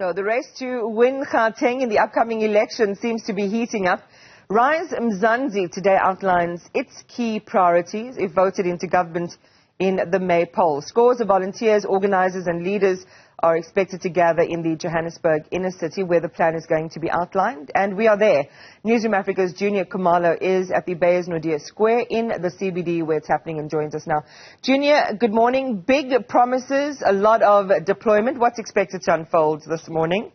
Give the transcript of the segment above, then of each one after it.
So the race to win Gauteng in the upcoming election seems to be heating up. Rise Mzansi today outlines its key priorities if voted into government in the May poll. Scores of volunteers, organisers and leaders are expected to gather in the Johannesburg inner city where the plan is going to be outlined. And we are there. Newzroom Afrika's Juniour Khumalo is at the Beyers Naudé Square in the CBD where it's happening and joins us now. Juniour, good morning. Big promises, a lot of deployment. What's expected to unfold this morning?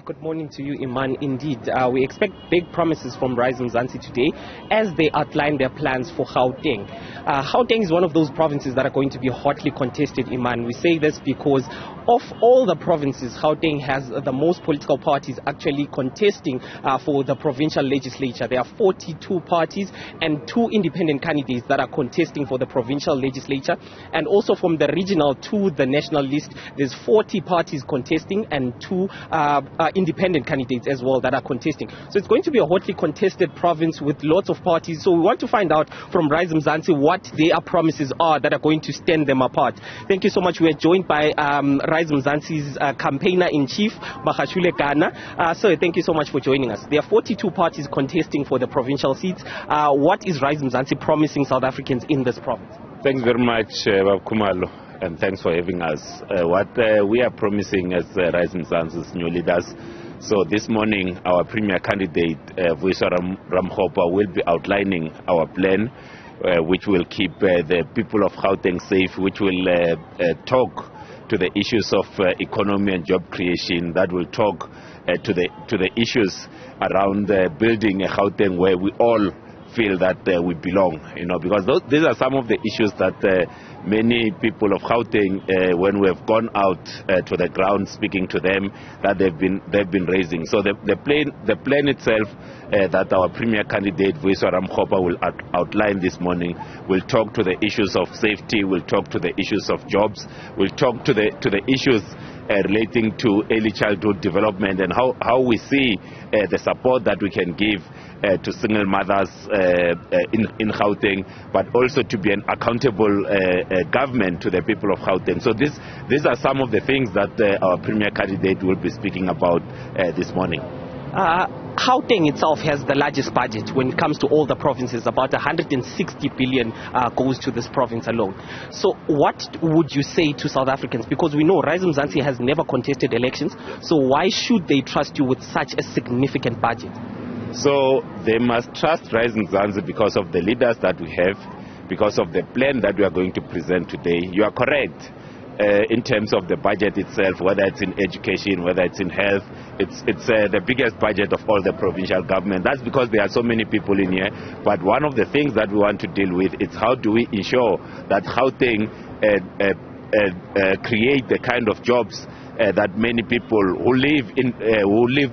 Good morning to you, Iman. Indeed, we expect big promises from Rise Mzansi today as they outline their plans for Gauteng. Gauteng is one of those provinces that are going to be hotly contested, Iman. We say this because of all the provinces, Gauteng has the most political parties actually contesting for the provincial legislature. There are 42 parties and 2 independent candidates that are contesting for the provincial legislature. And also from the regional to the national list, there's 40 parties contesting and 2 independent candidates as well that are contesting. So it's going to be a hotly contested province with lots of parties. So we want to find out from Rise Mzansi what their promises are that are going to stand them apart. Thank you so much. We are joined by Rise Mzansi's campaigner-in-chief, Magashule Ghana. So thank you so much for joining us. There are 42 parties contesting for the provincial seats. What is Rise Mzansi promising South Africans in this province? Thanks very much, Khumalo, and thanks for having us. What we are promising as Rise Mzansi's new leaders, so this morning our premier candidate, Vuyiswa Ramokgopa, will be outlining our plan, which will keep the people of Gauteng safe, which will talk to the issues of economy and job creation, that will talk to the issues around building a Gauteng where we all feel that we belong, because these are some of the issues that many people of Gauteng, when we have gone out to the ground speaking to them, that they've been raising. So the plan itself that our premier candidate Vuyiswa Ramokgopa will outline this morning will talk to the issues of safety, will talk to the issues of jobs, will talk to the issues relating to early childhood development and how we see the support that we can give to single mothers in Gauteng, but also to be an accountable government to the people of Gauteng. So these are some of the things that our premier candidate will be speaking about this morning. Gauteng itself has the largest budget when it comes to all the provinces. About 160 billion goes to this province alone. So what would you say to South Africans? Because we know Rise Mzansi has never contested elections, so why should they trust you with such a significant budget? So they must trust Rise Mzansi because of the leaders that we have, because of the plan that we are going to present today. You are correct. In terms of the budget itself, whether it's in education, whether it's in health, it's the biggest budget of all the provincial government. That's because there are so many people in here. But one of the things that we want to deal with is how do we ensure that Gauteng create the kind of jobs that many people who leave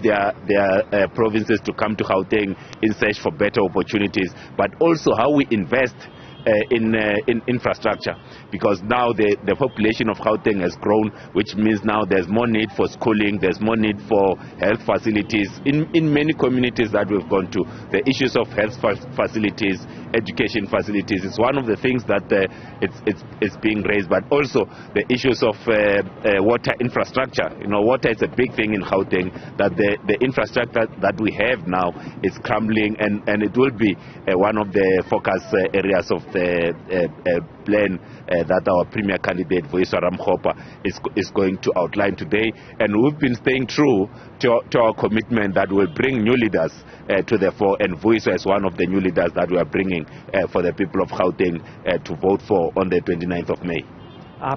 their provinces to come to Gauteng in search for better opportunities, but also how we invest in infrastructure, because now the population of Gauteng has grown, which means now there's more need for schooling, there's more need for health facilities in many communities that we've gone to. The issues of health facilities, education facilities is one of the things that it's being raised, but also the issues of water infrastructure. Water is a big thing in Gauteng, that the infrastructure that we have now is crumbling, and it will be one of the focus areas of the plan that our premier candidate Vuyiswa Ramokgopa is going to outline today. And we've been staying true to our commitment that will bring new leaders to the fore, and Vuyiswa is one of the new leaders that we are bringing for the people of Gauteng to vote for on the 29th of May.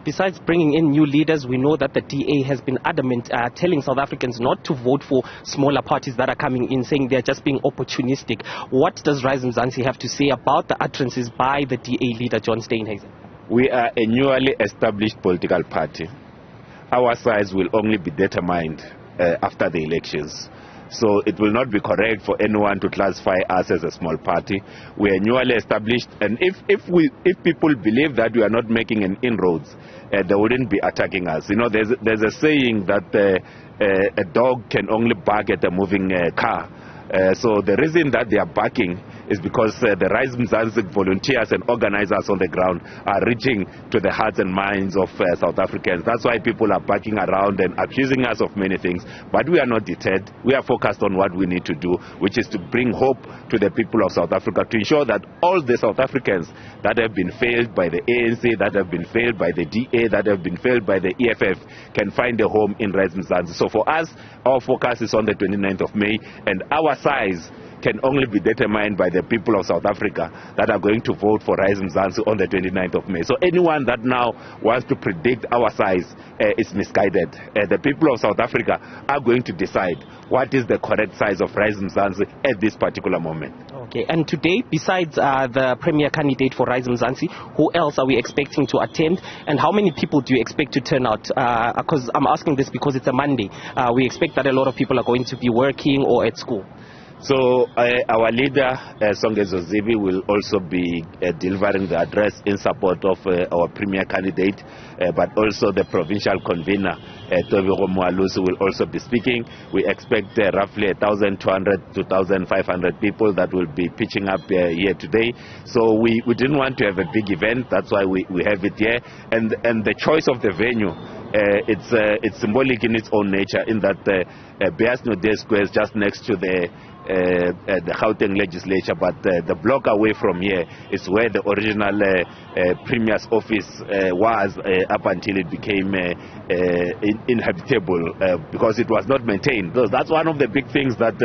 Besides bringing in new leaders, we know that the DA has been adamant, telling South Africans not to vote for smaller parties that are coming in, saying they're just being opportunistic. What does Rise Mzansi have to say about the utterances by the DA leader, John Steenhuisen? We are a newly established political party. Our size will only be determined after the elections. So it will not be correct for anyone to classify us as a small party. We are newly established, and if people believe that we are not making an inroads, they wouldn't be attacking us. There's a saying that a dog can only bark at a moving car. So the reason that they are barking is because the Rise Mzansi volunteers and organizers on the ground are reaching to the hearts and minds of South Africans. That's why people are backing around and accusing us of many things. But we are not deterred. We are focused on what we need to do, which is to bring hope to the people of South Africa, to ensure that all the South Africans that have been failed by the ANC, that have been failed by the DA, that have been failed by the EFF, can find a home in Rise Mzansi. So for us, our focus is on the 29th of May, and our size can only be determined by the people of South Africa that are going to vote for Rise Mzansi on the 29th of May. So anyone that now wants to predict our size is misguided. The people of South Africa are going to decide what is the correct size of Rise Mzansi at this particular moment. Okay, and today, besides the premier candidate for Rise Mzansi, who else are we expecting to attend, and how many people do you expect to turn out? Because I'm asking this because it's a Monday. We expect that a lot of people are going to be working or at school. So our leader, Songezo Zivi, will also be delivering the address in support of our premier candidate, but also the provincial convener, Tobiro Moalusi, will also be speaking. We expect roughly 1,200 to 1,500 people that will be pitching up here today. So we didn't want to have a big event. That's why we have it here. And the choice of the venue, it's symbolic in its own nature, in that Beasno Day Square is just next to the Gauteng legislature, but the block away from here is where the original Premier's office was up until it became inhabitable because it was not maintained. So that's one of the big things that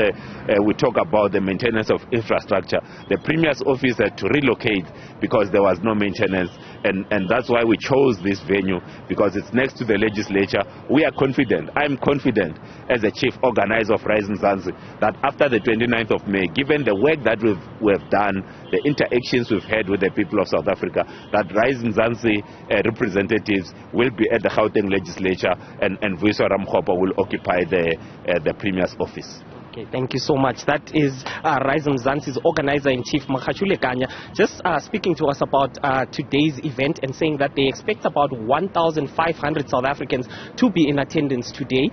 we talk about, the maintenance of infrastructure. The Premier's office had to relocate because there was no maintenance, and that's why we chose this venue, because it's next to the legislature. We are confident, I'm confident as a chief organizer of Rise Mzansi, that after the 29th of May, given the work that we've done, the interactions we've had with the people of South Africa, that Rise Mzansi representatives will be at the Gauteng legislature, and Vuyiswa Ramkgopa will occupy the Premier's office. Okay, thank you so much. That is Rise Mzansi's organizer-in-chief, Makashule Kanya, just speaking to us about today's event and saying that they expect about 1,500 South Africans to be in attendance today.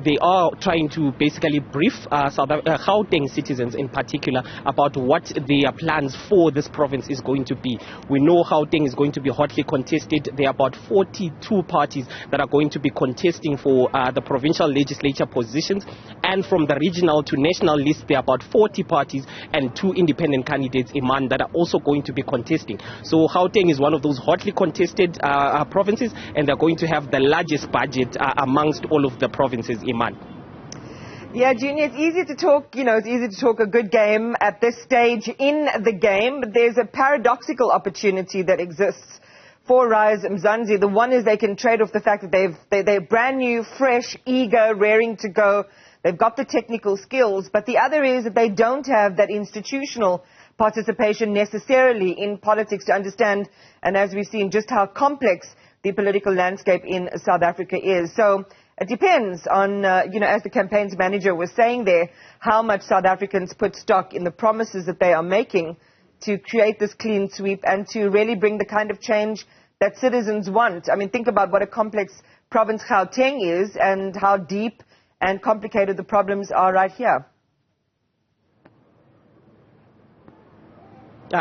They are trying to basically brief Gauteng citizens in particular about what their plans for this province is going to be. We know Gauteng is going to be hotly contested. There are about 42 parties that are going to be contesting for the provincial legislature positions, and from the regional to national list, there are about 40 parties and 2 independent candidates, Iman, that are also going to be contesting. So Gauteng is one of those hotly contested provinces, and they're going to have the largest budget amongst all of the provinces, Iman. Yeah, Junior, it's easy to talk, it's easy to talk a good game at this stage in the game, but there's a paradoxical opportunity that exists for Rise Mzansi. The one is they can trade off the fact that they're brand new, fresh, eager, raring to go. They've got the technical skills, but the other is that they don't have that institutional participation necessarily in politics to understand, and as we've seen, just how complex the political landscape in South Africa is. So it depends on, as the campaign's manager was saying there, how much South Africans put stock in the promises that they are making to create this clean sweep and to really bring the kind of change that citizens want. I mean, think about what a complex province Gauteng is and how deep and complicated the problems are right here.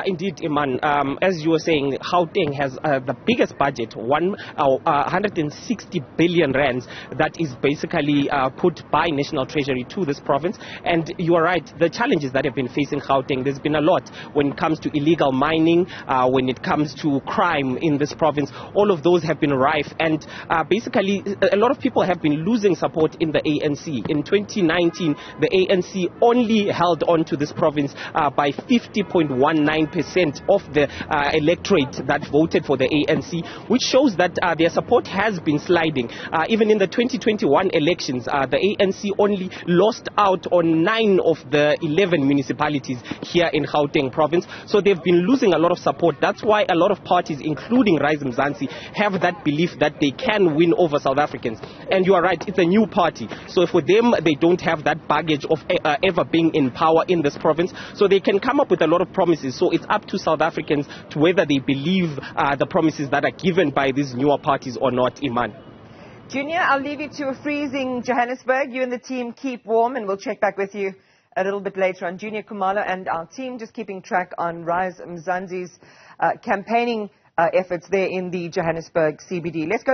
Indeed, Iman. As you were saying, Gauteng has the biggest budget, 160 billion rands, that is basically put by National Treasury to this province. And you are right, the challenges that have been facing Gauteng, there's been a lot when it comes to illegal mining, when it comes to crime in this province. All of those have been rife, and basically a lot of people have been losing support in the ANC. In 2019, the ANC only held on to this province by 50.19% of the electorate that voted for the ANC, which shows that their support has been sliding. Even in the 2021 elections, the ANC only lost out on 9 of the 11 municipalities here in Gauteng province. So they've been losing a lot of support. That's why a lot of parties, including Rise Mzansi, have that belief that they can win over South Africans. And you are right, it's a new party. So for them, they don't have that baggage of ever being in power in this province. So they can come up with a lot of promises. So it's up to South Africans to whether they believe the promises that are given by these newer parties or not, Iman. Junior, I'll leave you to a freezing Johannesburg. You and the team keep warm, and we'll check back with you a little bit later on. Juniour, Khumalo and our team just keeping track on Rise Mzansi's campaigning efforts there in the Johannesburg CBD. Let's go to